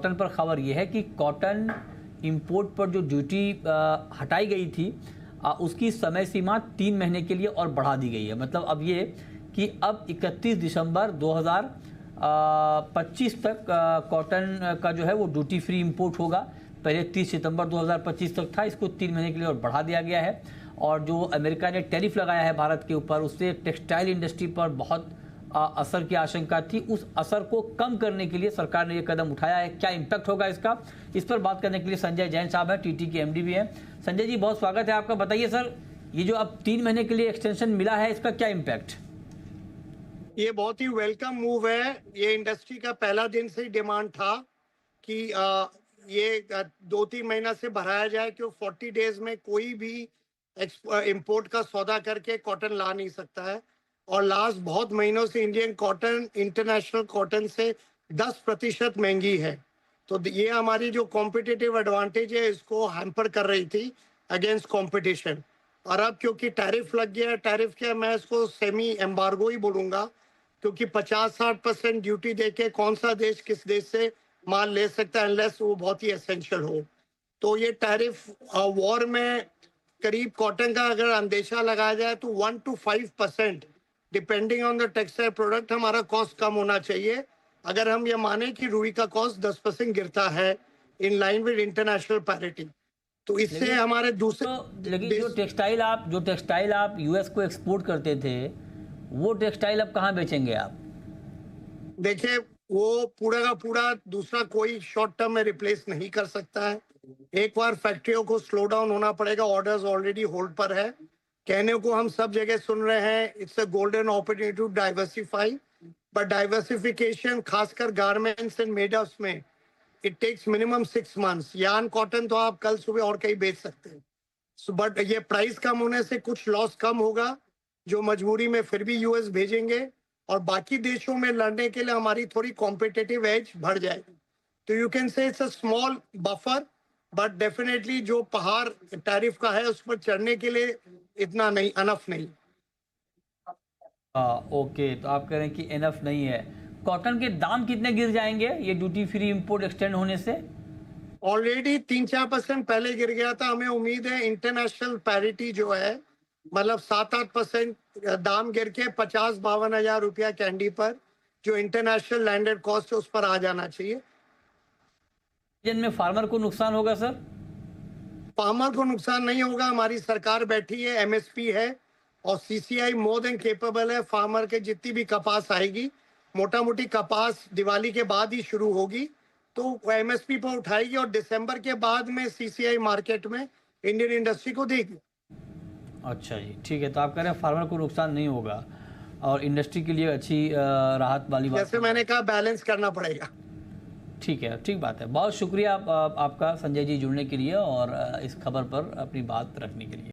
Cotton पर खबर यह है कि कॉटन इंपोर्ट पर जो ड्यूटी हटाई गई थी उसकी समय सीमा 3 महीने के लिए और बढ़ा दी गई है। मतलब अब ये कि अब 31 दिसंबर 2025 तक कॉटन का जो है वो ड्यूटी फ्री इंपोर्ट होगा। पहले 30 सितंबर 2025 तक था, इसको 3 महीने के लिए और बढ़ा दिया गया है। और जो अमेरिका ने टैरिफ लगाया है भारत के ऊपर, उससे टेक्सटाइल इंडस्ट्री पर बहुत असर की आशंका थी। उस असर को कम करने के लिए सरकार ने ये कदम उठाया है। क्या इम्पैक्ट होगा इसका, इस पर बात करने के लिए संजय जैन साहब हैं, टीटी के एमडी भी हैं। संजय जी, बहुत स्वागत है आपका। बताइए सर, ये जो अब 3 महीने के लिए एक्सटेंशन मिला है, इसका क्या इम्पैक्ट? ये बहुत ही वेलकम मूव है। ये इंडस्ट्री का पहला दिन से ही डिमांड था कि ये 2-3 महीना से बढ़ाया जाए, क्योंकि 40 डेज में कोई भी इंपोर्ट का सौदा करके कॉटन ला नहीं सकता है। और लास्ट बहुत महीनों से इंडियन कॉटन इंटरनेशनल कॉटन से 10% महंगी है। तो ये हमारी जो कॉम्पिटिटिव एडवांटेज है, इसको हैम्पर कर रही थी अगेंस्ट कंपटीशन। और अब क्योंकि टैरिफ लग गया है, टैरिफ क्या, मैं इसको सेमी एम्बार्गो ही बोलूंगा, क्योंकि 50-60% ड्यूटी देके कौन सा देश किस देश से माल ले सकता है, अनलेस वो बहुत ही एसेंशियल हो। तो ये टैरिफ वॉर में करीब कॉटन का अगर अंदेशा लगाया जाए तो 1 to 5% depending on the textile product हमारा कॉस्ट कम होना चाहिए। अगर हम ये माने कि रुई का कॉस्ट 10% गिरता है in line with international parity, तो इससे हमारे दूसरे लेकिन जो टेक्सटाइल आप यूएस को एक्सपोर्ट करते थे, वो टेक्सटाइल अब कहाँ बेचेंगे आप? देखिए, वो पूरा का पूरा दूसरा कोई शॉर्ट टर्म में रिप्लेस नहीं कर सकता है। एक बार फैक्ट्रियों को स्लो डाउन होना पड़ेगा। ऑर्डर्स ऑलरेडी होल्ड पर है। कहने को हम सब जगह सुन रहे हैं it's a golden opportunity to diversify, but diversification खासकर गारमेंट्स एंड मेडअप्स में it takes minimum 6 months. Yarn cotton तो आप कल सुबह और कहीं बेच सकते हैं। बट ये प्राइस कम होने से कुछ लॉस कम होगा, जो मजबूरी में फिर भी यूएस भेजेंगे, और बाकी देशों में लड़ने के लिए हमारी थोड़ी कॉम्पिटिटिव एज बढ़ जाएगी। तो you can say it's a small buffer, but definitely जो पहाड़ टैरिफ का है उस पर चढ़ने के लिए इतना नहीं, अनफ नहीं। ओके, तो आप कह रहे हैं कि इनफ नहीं है। कॉटन के दाम कितने गिर जाएंगे ये ड्यूटी फ्री इंपोर्ट एक्सटेंड होने से? ऑलरेडी 3-4% पहले गिर गया था। हमें उम्मीद है इंटरनेशनल पैरिटी जो है, मतलब 7-8% दाम गिर के 50-52 हजार रुपया कैंडी पर, जो इंटरनेशनल लैंडेड कॉस्ट है, उस पर आ जाना चाहिए। जिनमें फार्मर को नुकसान होगा सर? फार्मर को नुकसान नहीं होगा। हमारी सरकार बैठी है, एमएसपी है, और सीसीआई मोर देन केपेबल है। फार्मर के जितनी भी कपास आएगी, मोटा मोटी कपास दिवाली के बाद ही शुरू होगी, तो एमएसपी पर उठाएगी और दिसंबर के बाद में सीसीआई मार्केट में इंडियन इंडस्ट्री को देगी। अच्छा जी, ठीक है। तो आप कह रहे हैं फार्मर को नुकसान नहीं होगा और इंडस्ट्री के लिए अच्छी राहत वाली बात। जैसे मैंने कहा, बैलेंस करना पड़ेगा। ठीक है, ठीक बात है। बहुत शुक्रिया आपका संजय जी जुड़ने के लिए और इस खबर पर अपनी बात रखने के लिए।